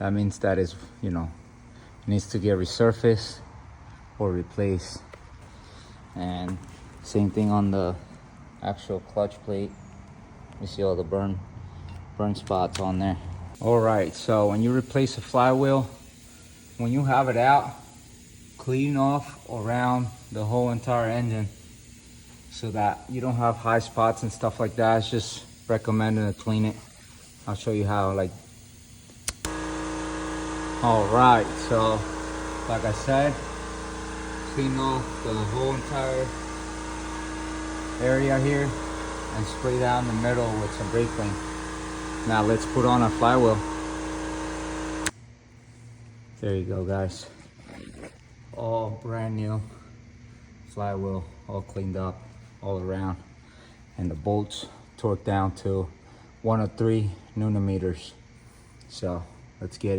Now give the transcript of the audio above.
that means that is, you know, needs to get resurfaced or replaced. And same thing on the actual clutch plate. You see all the burn spots on there. All right, so when you replace a flywheel, when you have it out, clean off around the whole entire engine so that you don't have high spots and stuff like that. It's just recommended to clean it. I'll show you how. Like, all right, so like I said, clean off the whole entire area here and spray down the middle with some brake clean. Now let's put on our flywheel. There you go, guys. All brand new flywheel, all cleaned up all around, and the bolts torqued down to 103 newton meters. So let's get it.